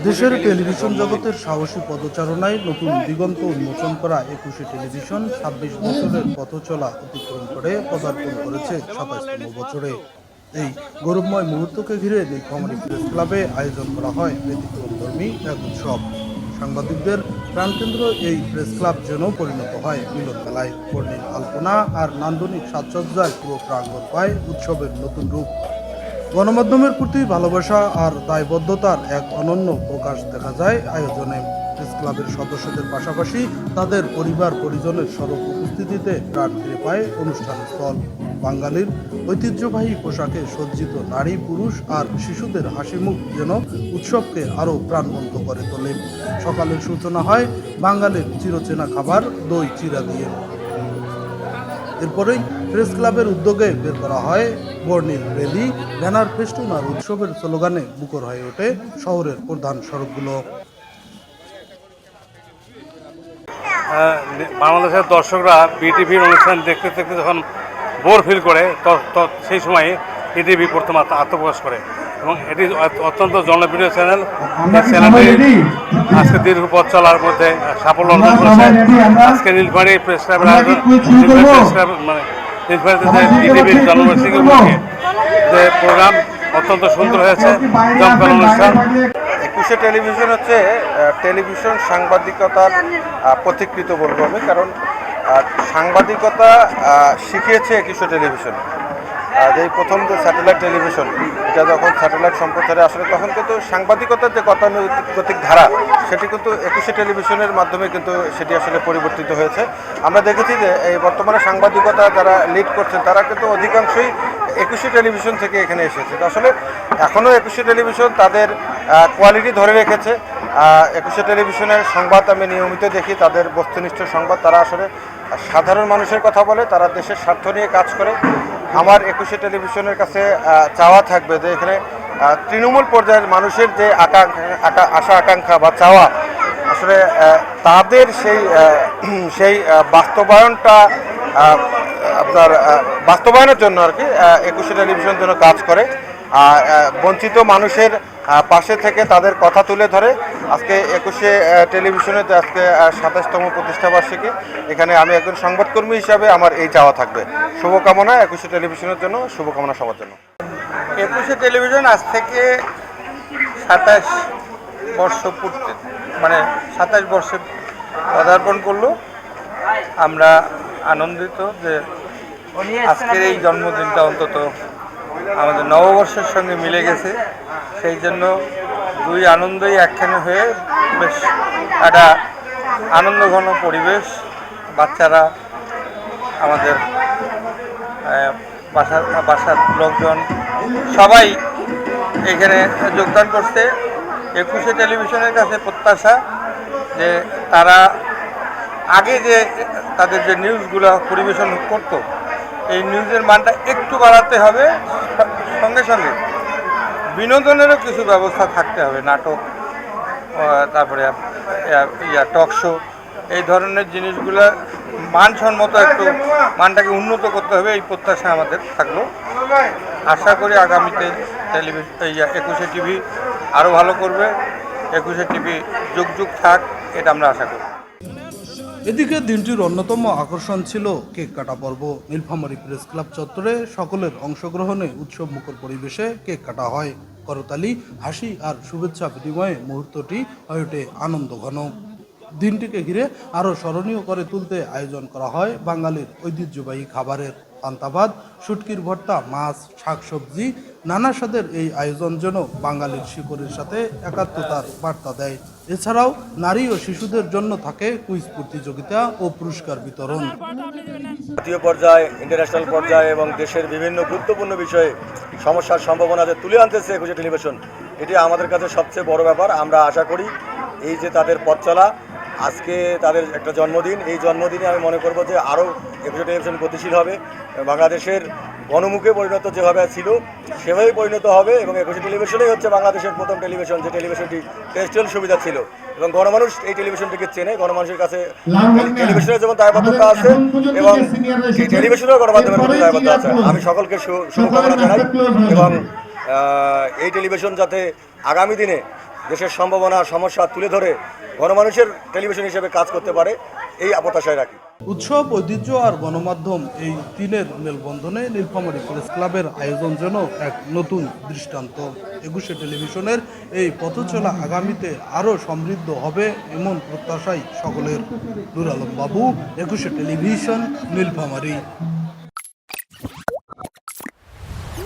দেশের টেলিভিশন জগতের সাহসী পদচারণায় নতুন দিগন্ত উন্মোচন করা ২১শে টেলিভিশন ২৬ বছরের পথ চলা অতিক্রম করে পদার্পণ করেছে ২৭তম বছরে। এই গৌরবময় মুহূর্তকে ঘিরে নীলফামারী প্রেস ক্লাবে আয়োজন করা হয় ব্যতিক্রমধর্মী এক উৎসব। সাংবাদিকদের প্রাণকেন্দ্র এই প্রেস ক্লাব যেন পরিণত হয় মিলন মেলায়। বর্ণিল আলপনা আর নান্দনিক সাজসজ্জায় পুরো প্রাঙ্গণ পায় উৎসবের নতুন রূপ। গণমাধ্যমের প্রতি ভালোবাসা আর দায়বদ্ধতার এক অনন্য প্রকাশ দেখা যায় আয়োজনে। প্রেস ক্লাবের সদস্যদের পাশাপাশি তাদের পরিবার পরিজনের সরব উপস্থিতিতে প্রাণ ফিরে পায় অনুষ্ঠানস্থল। বাঙালির ঐতিহ্যবাহী পোশাকে সজ্জিত নারী, পুরুষ আর শিশুদের হাসিমুখ যেন উৎসবকে আরও প্রাণবন্ত করে তোলে। সকালের সূচনা হয় বাঙালির চিরচেনা খাবার দই চিড়া দিয়ে। এরপরেই প্রেস ক্লাবের উদ্যোগে বের করা হয় বর্ণিল র্যালি, ব্যানার ফেস্টুন আর উৎসবের স্লোগানে মুখর হয়ে ওঠে শহরের প্রধান সড়কগুলো। বাংলাদেশের দর্শকরা বিটিভির অনুষ্ঠান দেখতে দেখতে যখন বোর ফিল করে সেই সময় বিটিভি প্রথম আত্মপ্রকাশ করে এবং এটি অত্যন্ত জনপ্রিয় চ্যানেল। এই চ্যানেলটি আজকে দীর্ঘ পথ চলার মধ্যে সাফল্য অর্জন করেছে। আজকে নীলফামারী প্রেস ক্লাবের আয়োজন নীলফামারীতে বিটিভির জন্মবার্ষিকী উপলক্ষে যে প্রোগ্রাম অত্যন্ত সুন্দর হয়েছে, জমকালো অনুষ্ঠান। ২১শে টেলিভিশন হচ্ছে টেলিভিশন সাংবাদিকতার পথিকৃত বলবো আমি, কারণ সাংবাদিকতা শিখিয়েছে ২১শে টেলিভিশন। যেই প্রথম যে স্যাটেলাইট টেলিভিশন, এটা যখন স্যাটেলাইট সম্প্রচারে আসলে তখন কিন্তু সাংবাদিকতার যে গতানুগতিক ধারা সেটি কিন্তু ২১শে টেলিভিশনের মাধ্যমে কিন্তু সেটি আসলে পরিবর্তিত হয়েছে। আমরা দেখেছি যে এই বর্তমানে সাংবাদিকতা যারা লিড করছেন তারা কিন্তু অধিকাংশই ২১শে টেলিভিশন থেকে এখানে এসেছে। আসলে এখনও ২১শে টেলিভিশন তাদের কোয়ালিটি ধরে রেখেছে। ২১শে টেলিভিশনের সংবাদ আমি নিয়মিত দেখি, তাদের বস্তুনিষ্ঠ সংবাদ। তারা আসলে সাধারণ মানুষের কথা বলে, তারা দেশের স্বার্থ নিয়ে কাজ করে। আমার ২১শে টেলিভিশনের কাছে চাওয়া থাকবে যে এখানে তৃণমূল পর্যায়ের মানুষের যে আশা আকাঙ্ক্ষা বা চাওয়া, আসলে তাদের সেই বাস্তবায়নটা আপনার বাস্তবায়নের জন্য আর কি ২১শে টেলিভিশন যেন কাজ করে, বঞ্চিত মানুষের পাশে থেকে তাদের কথা তুলে ধরে। আজকে ২১শে টেলিভিশনের আজকে ২৭তম প্রতিষ্ঠাবার্ষিকী, এখানে আমি একজন সংবাদকর্মী হিসাবে আমার এই চাওয়া থাকবে। শুভকামনা ২১শে টেলিভিশনের জন্য, শুভকামনা সবার জন্য। ২১শে টেলিভিশন আজ থেকে ২৭ বর্ষ পূর্তি, মানে ২৭ বর্ষে পদার্পণ করলো। আমরা আনন্দিত যে আজকের এই জন্মদিনটা অন্তত আমাদের নববর্ষের সঙ্গে মিলে গেছে। সেই জন্য দুই আনন্দই একখানে হয়ে বেশ একটা আনন্দঘন পরিবেশ। বাচ্চারা, আমাদের বাসার লোকজন সবাই এখানে যোগদান করছে। ২১শে টেলিভিশনের কাছে প্রত্যাশা যে তারা আগে যে তাদের যে নিউজগুলো পরিবেশন করতো, এই নিউজের মানটা একটু বাড়াতে হবে। সঙ্গে সঙ্গে বিনোদনেরও কিছু ব্যবস্থা থাকতে হবে, নাটক, তারপরে টক শো, এই ধরনের জিনিসগুলো মানসম্মত একটু মানটাকে উন্নত করতে হবে, এই প্রত্যাশা আমাদের থাকলো। আশা করি আগামীতে টেলিভিশন ২১শে টিভি আরও ভালো করবে। ২১শে টিভি যুগ যুগ থাক, এটা আমরা আশা করি। এদিকে দিনটির অন্যতম আকর্ষণ ছিল কেক কাটা পর্ব। নীলফামারী প্রেস ক্লাব চত্বরে সকলের অংশগ্রহণে উৎসব মুখর পরিবেশে কেক কাটা হয়। করতালি, হাসি আর শুভেচ্ছা বিনিময়ে মুহূর্তটি হয়ে ওঠে আনন্দঘন। দিনটিকে ঘিরে আরও স্মরণীয় করে তুলতে আয়োজন করা হয় বাঙালির ঐতিহ্যবাহী খাবারের। পান্তা ভাত, শুটকির ভর্তা, মাছ, শাকসবজি, নানা স্বাদের এই আয়োজন যেন বাঙালির শিকড়ের সাথে একাত্মতার বার্তা দেয়। এছাড়াও নারী ও শিশুদের জন্য থাকে কুইজ প্রতিযোগিতা ও পুরস্কার বিতরণ। জাতীয় পর্যায়ে, ইন্টারন্যাশনাল পর্যায়ে এবং দেশের বিভিন্ন গুরুত্বপূর্ণ বিষয়ে সমস্যার সম্ভাবনা যে তুলে আনতেছে ২১শে টেলিভিশন, এটি আমাদের কাছে সবচেয়ে বড় ব্যাপার। আমরা আশা করি এই যে তাদের পথ চলা, আজকে তাদের একটা জন্মদিন, এই জন্মদিনে আমি মনে করব যে আরও ২১শে টেলিভিশন গতিশীল হবে। বাংলাদেশের গণমুখে পরিণত যেভাবে ছিল সেভাবেই পরিণত হবে এবং ২১শে টেলিভিশনেই হচ্ছে বাংলাদেশের প্রথম টেলিভিশন যে টেলিভিশনটি টেরেস্ট্রিয়াল সুবিধা ছিল এবং গণমানুষ এই টেলিভিশনটিকে চেনে। গণমানুষের কাছে টেলিভিশনের যেমন দায়বদ্ধতা আছে এবং এই টেলিভিশনেও গণমাধ্যমের মধ্যে দায়বদ্ধতা আছে। আমি সকলকে শুভকামনা জানাই এবং এই টেলিভিশন যাতে আগামী দিনে দেশের সম্ভাবনা সমস্যা তুলে ধরে গণমানুষের টেলিভিশন হিসেবে কাজ করতে পারে এই প্রত্যাশায় রাখি। উৎসব, ঐতিহ্য আর গণমাধ্যম এই তিনের মেলবন্ধনে নীলফামারী প্রেস ক্লাবের আয়োজন যেন এক নতুন দৃষ্টান্ত। একুশে টেলিভিশনের এই পথচলা আগামীতে আরও সমৃদ্ধ হবে এমন প্রত্যাশাই সকলের। নুর আলম বাবু, একুশে টেলিভিশন, নীলফামারী।